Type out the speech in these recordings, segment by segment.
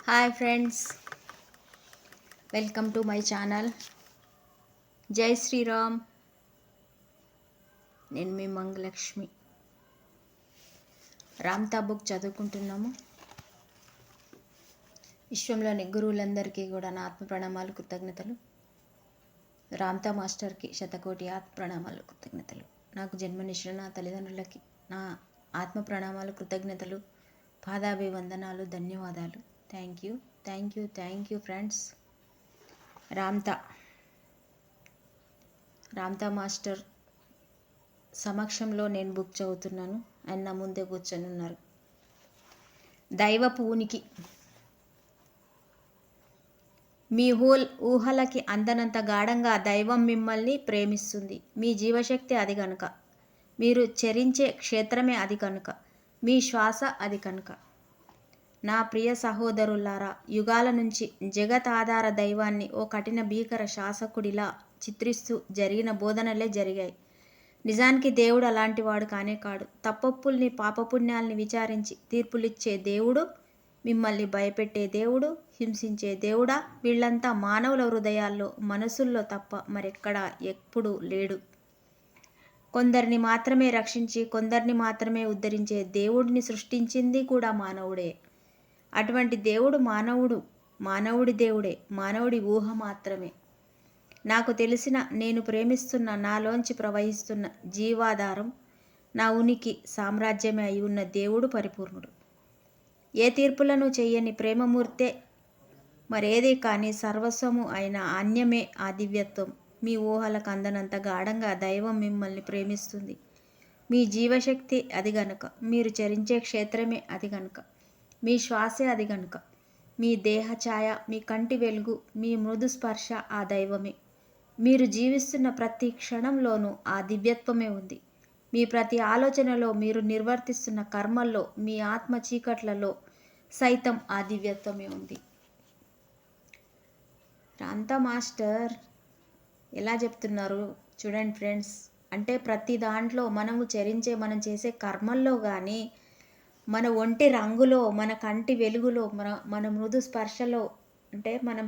Hi friends, welcome to my channel. జై శ్రీరామ్. నేను మీ Mangalakshmi. Ramtha book చదువుకుంటున్నాము. విశ్వంలోని గురువులందరికీ కూడా నా ఆత్మ ప్రణామాలు, కృతజ్ఞతలు. రామ్తా మాస్టర్కి శతకోటి ఆత్మ ప్రణామాలు, కృతజ్ఞతలు. నాకు జన్మనిచ్చిన నా తల్లిదండ్రులకి నా ఆత్మ ప్రణామాలు, కృతజ్ఞతలు, పాదాభివందనాలు, ధన్యవాదాలు. Thank you, thank you, thank you friends. Ramtha master సమక్షంలో నేను బుక్ చదువుతున్నాను. ఆయన నా ముందే కూర్చొని ఉన్నారు. దైవపు ఉనికి. మీ ఊహలకి అందనంత గాఢంగా దైవం మిమ్మల్ని ప్రేమిస్తుంది. మీ జీవశక్తి అది కనుక, మీరు చరించే క్షేత్రమే అది కనుక, మీ శ్వాస అది కనుక. నా ప్రియ సహోదరులారా, యుగాల నుంచి జగత్ ఆధార దైవాన్ని ఓ కఠిన భీకర శాసకుడిలా చిత్రిస్తూ జరిగిన బోధనలే జరిగాయి. నిజానికి దేవుడు అలాంటి వాడు కానే కాడు. తప్పొప్పుల్ని పాపపుణ్యాల్ని విచారించి తీర్పులిచ్చే దేవుడు, మిమ్మల్ని భయపెట్టే దేవుడు, హింసించే దేవుడా, వీళ్ళంతా మానవుల హృదయాల్లో, మనసుల్లో తప్ప మరెక్కడా ఎప్పుడూ లేడు. కొందరిని మాత్రమే రక్షించి కొందరిని మాత్రమే ఉద్ధరించే దేవుడిని సృష్టించింది కూడా మానవుడే. అటువంటి దేవుడు మానవుడి దేవుడే, మానవుడి ఊహ మాత్రమే. నాకు తెలిసిన, నేను ప్రేమిస్తున్న, నాలోంచి ప్రవహిస్తున్న జీవాధారం, నా ఉనికి సామ్రాజ్యమే అయి ఉన్న దేవుడు పరిపూర్ణుడు. ఏ తీర్పులను చెయ్యని ప్రేమమూర్తే మరేది కానీ సర్వస్వము అయిన అన్యమే ఆ దివ్యత్వం. మీ ఊహలకు అందనంత గాఢంగా దైవం మిమ్మల్ని ప్రేమిస్తుంది. మీ జీవశక్తి అది గనుక, మీరు చరించే క్షేత్రమే అది గనుక, మీ శ్వాసే అది గనుక, మీ దేహ ఛాయ, మీ కంటి వెలుగు, మీ మృదు స్పర్శ ఆ దైవమే. మీరు జీవిస్తున్న ప్రతి క్షణంలోనూ ఆ దివ్యత్వమే ఉంది. మీ ప్రతి ఆలోచనలో, మీరు నిర్వర్తిస్తున్న కర్మల్లో, మీ ఆత్మ చీకట్లలో సైతం ఆ దివ్యత్వమే ఉంది. రామ్తా మాస్టర్ ఎలా చెప్తున్నారు చూడండి ఫ్రెండ్స్. అంటే ప్రతి దాంట్లో మనం చేసే కర్మల్లో కానీ, మన ఒంటి రంగులో, మన కంటి వెలుగులో, మన మృదు స్పర్శలో, అంటే మనం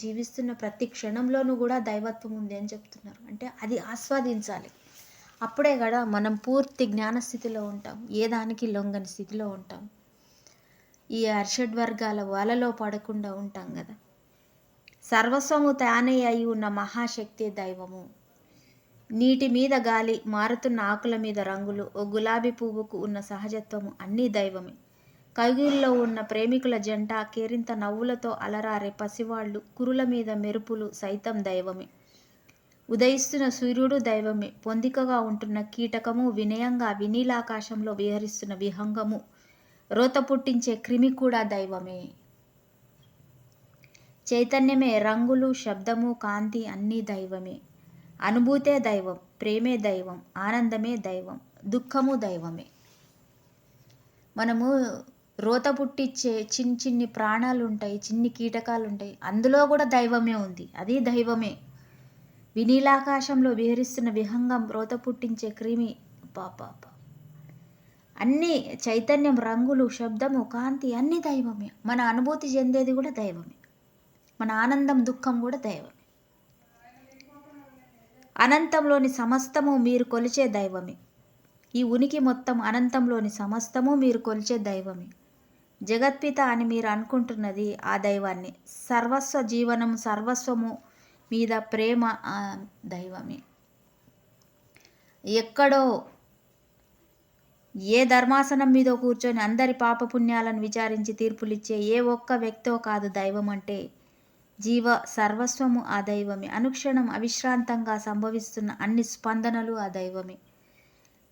జీవిస్తున్న ప్రతి క్షణంలోనూ కూడా దైవత్వం ఉంది అని చెప్తున్నారు. అంటే అది ఆస్వాదించాలి. అప్పుడే కదా మనం పూర్తి జ్ఞానస్థితిలో ఉంటాం, ఏ దానికి లొంగని స్థితిలో ఉంటాం, ఈ అర్షడ్వర్గాల వలలో పడకుండా ఉంటాం కదా. సర్వస్వము తానే అయి ఉన్న మహాశక్తి దైవము. నీటి మీద గాలి, మారుతున్న ఆకుల మీద రంగులు, ఓ గులాబీ పువ్వుకు ఉన్న సహజత్వము అన్నీ దైవమే. కైగిల్లో ఉన్న ప్రేమికుల జంట, కేరింత నవ్వులతో అలరారే పసివాళ్ళు, కురుల మీద మెరుపులు సైతం దైవమే. ఉదయిస్తున్న సూర్యుడు దైవమే. పొందికగా ఉంటున్న కీటకము, వినయంగా వినీలాకాశంలో విహరిస్తున్న విహంగము, రోత పుట్టించే క్రిమి కూడా దైవమే. చైతన్యమే, రంగులు, శబ్దము, కాంతి అన్నీ దైవమే. అనుభూతే దైవం, ప్రేమే దైవం, ఆనందమే దైవం, దుఃఖము దైవమే. మనము రోత పుట్టించే చిన్ని ప్రాణాలు ఉంటాయి, చిన్ని కీటకాలు ఉంటాయి, అందులో కూడా దైవమే ఉంది, అది దైవమే. వినీలాకాశంలో విహరిస్తున్న విహంగం, రోత పుట్టించే క్రిమి, పాప అన్నీ చైతన్యం, రంగులు, శబ్దము, కాంతి అన్నీ దైవమే. మన అనుభూతి చెందేది కూడా దైవమే. మన ఆనందం, దుఃఖం కూడా దైవమే. అనంతంలోని సమస్తము మీరు కొలిచే దైవమే. ఈ ఉనికి మొత్తం అనంతంలోని సమస్తము మీరు కొలిచే దైవమే. జగత్పిత అని మీరు అనుకుంటున్నది ఆ దైవాన్ని. సర్వస్వ జీవనం, సర్వస్వము మీద ప్రేమ ఆ దైవమే. ఎక్కడో ఏ ధర్మాసనం మీదో కూర్చొని అందరి పాపపుణ్యాలను విచారించి తీర్పులిచ్చే ఏ ఒక్క వ్యక్తో కాదు దైవం అంటే. జీవ సర్వస్వము ఆ దైవమే. అనుక్షణం అవిశ్రాంతంగా సంభవిస్తున్న అన్ని స్పందనలు ఆ దైవమే.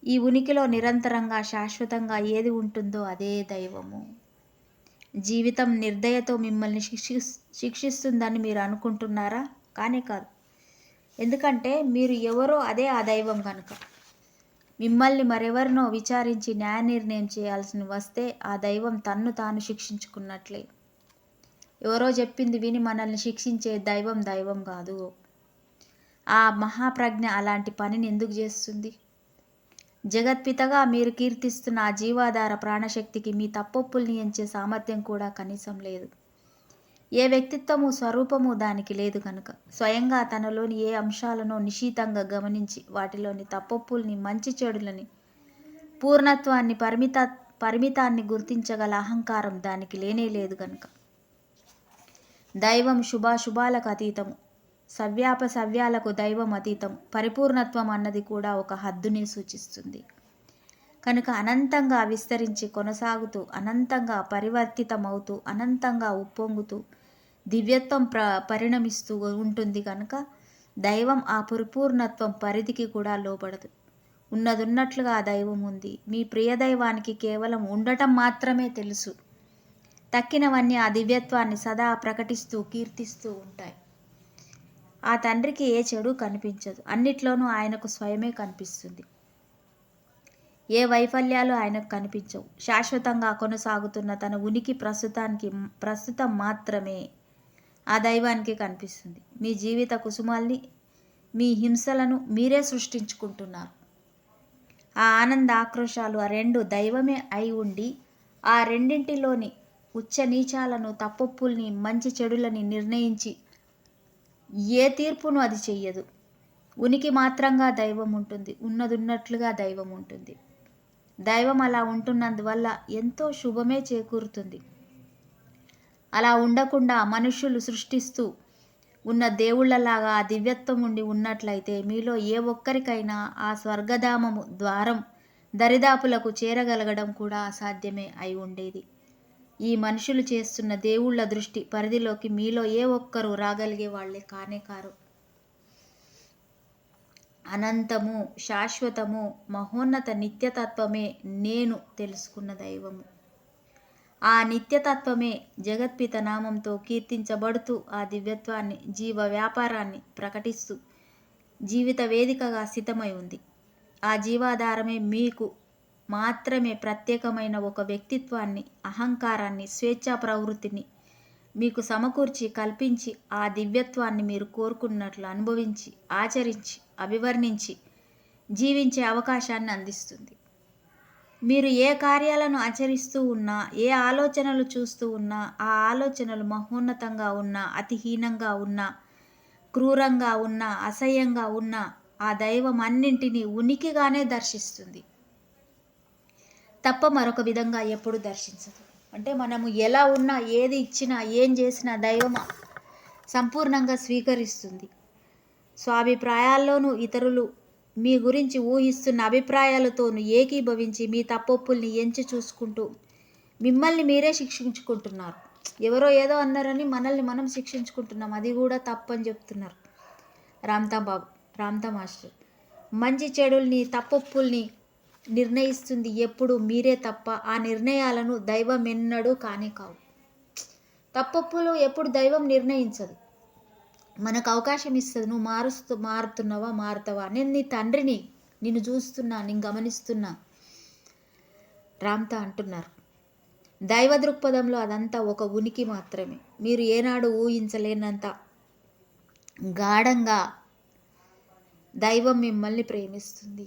ఈ ఉనికిలో నిరంతరంగా, శాశ్వతంగా ఏది ఉంటుందో అదే దైవము. జీవితం నిర్దయతో మిమ్మల్ని శిక్షిస్తుందని మీరు అనుకుంటున్నారా? కానే కాదు. ఎందుకంటే మీరు ఎవరో అదే ఆ దైవం కనుక. మిమ్మల్ని మరెవరినో విచారించి న్యాయ నిర్ణయం చేయాల్సి వస్తే ఆ దైవం తన్ను తాను శిక్షించుకున్నట్లే. ఎవరో చెప్పింది విని మనల్ని శిక్షించే దైవం కాదు. ఆ మహాప్రజ్ఞ అలాంటి పనిని ఎందుకు చేస్తుంది? జగత్పితగా మీరు కీర్తిస్తున్న ఆ జీవాధార ప్రాణశక్తికి మీ తప్పొప్పుల్ని ఎంచే సామర్థ్యం కూడా కనీసం లేదు. ఏ వ్యక్తిత్వము స్వరూపము దానికి లేదు కనుక స్వయంగా తనలోని ఏ అంశాలను నిశితంగా గమనించి వాటిలోని తప్పొప్పుల్ని మంచి చెడులని పూర్ణత్వాన్ని పరిమితాన్ని గుర్తించగల అహంకారం దానికి లేనే లేదు కనుక దైవం శుభాశుభాలకు అతీతము, సవ్యాలకు దైవం అతీతం. పరిపూర్ణత్వం అన్నది కూడా ఒక హద్దుని సూచిస్తుంది కనుక అనంతంగా విస్తరించి కొనసాగుతూ, అనంతంగా పరివర్తితమవుతూ, అనంతంగా ఉప్పొంగుతూ దివ్యత్వం పరిణమిస్తూ ఉంటుంది కనుక దైవం ఆ పరిపూర్ణత్వం పరిధికి కూడా లోపడదు. ఉన్నదున్నట్లుగా ఆ దైవం ఉంది. మీ ప్రియ దైవానికి కేవలం ఉండటం మాత్రమే తెలుసు. తక్కినవన్నీ ఆ దివ్యత్వాన్ని సదా ప్రకటిస్తూ కీర్తిస్తూ ఉంటాయి. ఆ తండ్రికి ఏ చెడు కనిపించదు. అన్నిట్లోనూ ఆయనకు స్వయమే కనిపిస్తుంది. ఏ వైఫల్యాలు ఆయనకు కనిపించవు. శాశ్వతంగా కొనసాగుతున్న తన ఉనికి ప్రస్తుతం మాత్రమే ఆ దైవానికి కనిపిస్తుంది. మీ జీవిత కుసుమాల్ని, మీ హింసలను మీరే సృష్టించుకుంటున్నారు. ఆ ఆనంద ఆక్రోశాలు ఆ రెండు దైవమే అయి ఉండి ఆ రెండింటిలోని ఉచ్చ నీచాలను, తప్పొప్పుల్ని, మంచి చెడులని నిర్ణయించి ఏ తీర్పును అది చెయ్యదు. ఉనికి మాత్రంగా దైవం ఉంటుంది. ఉన్నదున్నట్లుగా దైవం ఉంటుంది. దైవం అలా ఉంటున్నందువల్ల ఎంతో శుభమే చేకూరుతుంది. అలా ఉండకుండా మనుష్యులు సృష్టిస్తూ ఉన్న దేవుళ్లలాగా ఆ దివ్యత్వం ఉండి ఉన్నట్లయితే మీలో ఏ ఒక్కరికైనా ఆ స్వర్గధామము ద్వారం దరిదాపులకు చేరగలగడం కూడా అసాధ్యమే అయి ఉండేది. ఈ మనుషులు చేస్తున్న దేవుళ్ల దృష్టి పరిధిలోకి మీలో ఏ ఒక్కరూ రాగలిగే వాళ్లే కానే కారు. అనంతము, శాశ్వతము, మహోన్నత నిత్యతత్వమే నేను తెలుసుకున్న దైవము. ఆ నిత్యతత్వమే జగత్పిత నామంతో కీర్తించబడుతూ ఆ దివ్యత్వాన్ని, జీవ వ్యాపారాన్ని ప్రకటిస్తూ జీవిత వేదికగా స్థితమై ఉంది. ఆ జీవాధారమే మీకు మాత్రమే ప్రత్యేకమైన ఒక వ్యక్తిత్వాన్ని, అహంకారాన్ని, స్వేచ్ఛా ప్రవృత్తిని మీకు సమకూర్చి కల్పించి ఆ దివ్యత్వాన్ని మీరు కోరుకున్నట్లు అనుభవించి, ఆచరించి, అభివర్ణించి జీవించే అవకాశాన్ని అందిస్తుంది. మీరు ఏ కార్యాలను ఆచరిస్తూ ఉన్నా, ఏ ఆలోచనలు చూస్తూ ఉన్నా, ఆ ఆలోచనలు మహోన్నతంగా ఉన్నా, అతిహీనంగా ఉన్నా, క్రూరంగా ఉన్నా, అసహ్యంగా ఉన్నా ఆ దైవం అన్నింటినీ ఉనికిగానే దర్శిస్తుంది తప్ప మరొక విధంగా ఎప్పుడు దర్శించదు. అంటే మనము ఎలా ఉన్నా, ఏది ఇచ్చినా, ఏం చేసినా దైవం సంపూర్ణంగా స్వీకరిస్తుంది. స్వాభిప్రాయాల్లోనూ ఇతరులు మీ గురించి ఊహిస్తున్న అభిప్రాయాలతోనూ ఏకీభవించి మీ తప్పొప్పుల్ని ఎంచి చూసుకుంటూ మిమ్మల్ని మీరే శిక్షించుకుంటున్నారు. ఎవరో ఏదో అన్నారని మనల్ని మనం శిక్షించుకుంటున్నాం. అది కూడా తప్పని చెప్తున్నారు రామ్తా మాస్టర్. మంచి చెడుల్ని, తప్పొప్పుల్ని నిర్ణయిస్తుంది ఎప్పుడు మీరే తప్ప ఆ నిర్ణయాలను దైవం ఎన్నడూ కానే కావు. తప్పొప్పులు ఎప్పుడు దైవం నిర్ణయించదు. మనకు అవకాశం ఇస్తుంది. నువ్వు మారుతున్నావా, మారుతావా? నేను నీ తండ్రిని, నిన్ను చూస్తున్నా, నేను గమనిస్తున్నా రామ్తా అంటున్నారు. దైవ దృక్పథంలో అదంతా ఒక ఉనికి మాత్రమే. మీరు ఏనాడు ఊహించలేనంత గాఢంగా దైవం మిమ్మల్ని ప్రేమిస్తుంది.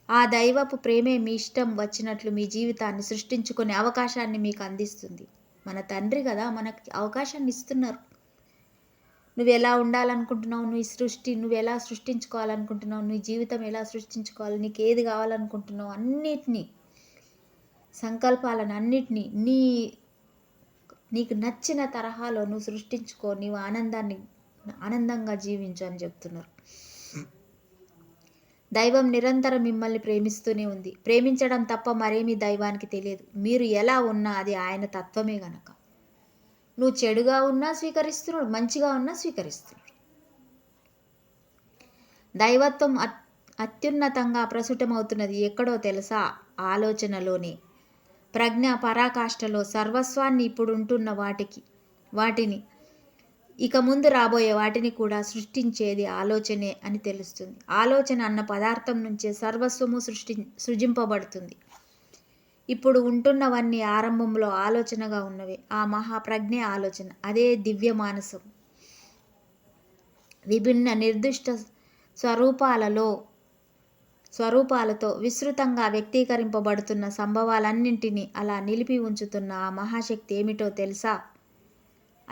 ఆ దైవపు ప్రేమే మీ ఇష్టం వచ్చినట్లు మీ జీవితాన్ని సృష్టించుకునే అవకాశాన్ని మీకు అందిస్తుంది. మన తండ్రి కదా మనకి అవకాశాన్ని ఇస్తున్నారు. నువ్వు ఎలా ఉండాలనుకుంటున్నావు, నువ్వు ఎలా సృష్టించుకోవాలనుకుంటున్నావు, నీ జీవితం ఎలా సృష్టించుకోవాలి, నీకు ఏది కావాలనుకుంటున్నావు, అన్నిటినీ సంకల్పాలను అన్నిటినీ నీకు నచ్చిన తరహాలో నువ్వు సృష్టించుకో, నీవు ఆనందంగా జీవించు అని చెప్తున్నారు. దైవం నిరంతరం మిమ్మల్ని ప్రేమిస్తూనే ఉంది. ప్రేమించడం తప్ప మరేమీ దైవానికి తెలియదు. మీరు ఎలా ఉన్నా అది ఆయన తత్వమే గనక. నువ్వు చెడుగా ఉన్నా స్వీకరిస్తున్నాడు, మంచిగా ఉన్నా స్వీకరిస్తున్నాడు. దైవత్వం అత్యున్నతంగా ప్రసుటమవుతున్నది ఎక్కడో తెలుసా? ఆలోచనలోనే. ప్రజ్ఞ పరాకాష్ఠలో సర్వస్వాన్ని ఇప్పుడుంటున్న వాటిని ఇక ముందు రాబోయే వాటిని కూడా సృష్టించేది ఆలోచనే అని తెలుస్తుంది. ఆలోచన అన్న పదార్థం నుంచే సర్వస్వము సృజింపబడుతుంది. ఇప్పుడు ఉంటున్నవన్నీ ఆరంభంలో ఆలోచనగా ఉన్నవే. ఆ మహాప్రజ్ఞ ఆలోచన, అదే దివ్య మానసం. విభిన్న నిర్దిష్ట స్వరూపాలతో విస్తృతంగా వ్యక్తీకరింపబడుతున్న సంభవాలన్నింటినీ అలా నిలిపి ఉంచుతున్న ఆ మహాశక్తి ఏమిటో తెలుసా?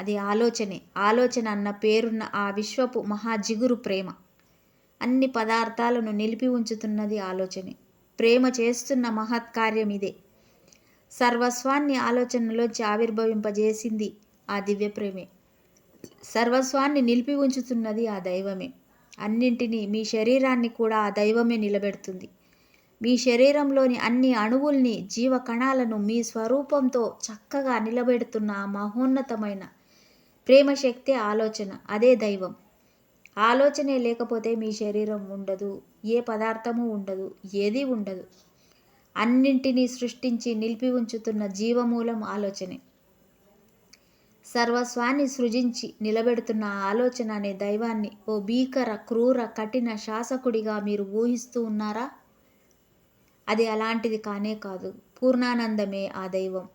అది ఆలోచనే. ఆలోచన అన్న పేరున్న ఆ విశ్వపు మహాజిగురు ప్రేమ. అన్ని పదార్థాలను నిలిపి ఉంచుతున్నది ఆలోచనే. ప్రేమ చేస్తున్న మహత్కార్యం ఇదే. సర్వస్వాన్ని ఆలోచనలోంచి ఆవిర్భవింపజేసింది ఆ దివ్య ప్రేమే. సర్వస్వాన్ని నిలిపి ఉంచుతున్నది ఆ దైవమే. అన్నింటినీ, మీ శరీరాన్ని కూడా ఆ దైవమే నిలబెడుతుంది. మీ శరీరంలోని అన్ని అణువుల్ని, జీవ కణాలను మీ స్వరూపంతో చక్కగా నిలబెడుతున్న ఆ మహోన్నతమైన ప్రేమశక్తే ఆలోచన. అదే దైవం. ఆలోచనే లేకపోతే మీ శరీరం ఉండదు, ఏ పదార్థము ఉండదు, ఏదీ ఉండదు. అన్నింటినీ సృష్టించి నిలిపి ఉంచుతున్న జీవమూలం ఆలోచనే. సర్వస్వాన్ని సృజించి నిలబెడుతున్న ఆలోచన అనే దైవాన్ని ఓ భీకర, క్రూర, కఠిన శాసకుడిగా మీరు ఊహిస్తూ ఉన్నారా? అది అలాంటిది కానే కాదు. పూర్ణానందమే ఆ దైవం.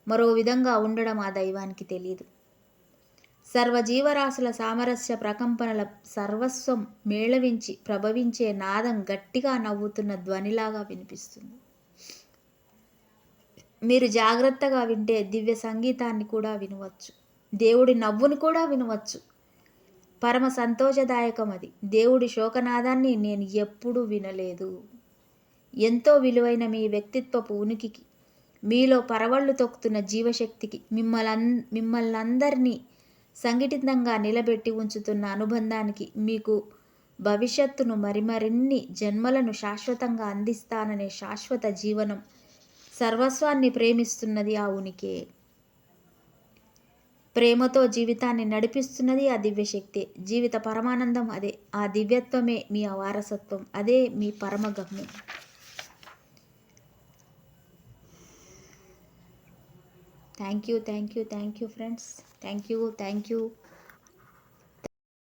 మరో విధంగా ఉండడం ఆ దైవానికి తెలియదు. సర్వజీవరాశుల సామరస్య ప్రకంపనల సర్వస్వం మేళవించి ప్రభవించే నాదం గట్టిగా నవ్వుతున్న ధ్వనిలాగా వినిపిస్తుంది. మీరు జాగ్రత్తగా వింటే దివ్య సంగీతాన్ని కూడా వినవచ్చు. దేవుడి నవ్వుని కూడా వినవచ్చు. పరమ సంతోషదాయకం అది. దేవుడి శోకనాదాన్ని నేను ఎప్పుడూ వినలేదు. ఎంతో విలువైన మీ వ్యక్తిత్వపు ఉనికికి, మీలో పరవళ్ళు తొక్కుతున్న జీవశక్తికి, మిమ్మల్నందరినీ సంఘటితంగా నిలబెట్టి ఉంచుతున్న అనుబంధానికి, మీకు భవిష్యత్తును మరిన్ని జన్మలను శాశ్వతంగా అందిస్తాననే శాశ్వత జీవనం, సర్వస్వాన్ని ప్రేమిస్తున్నది ఆ ఉనికే. ప్రేమతో జీవితాన్ని నడిపిస్తున్నది ఆ దివ్యశక్తే. జీవిత పరమానందం అదే. ఆ దివ్యత్వమే మీ వారసత్వం. అదే మీ పరమ గమ్యం. Thank you friends. Thank you.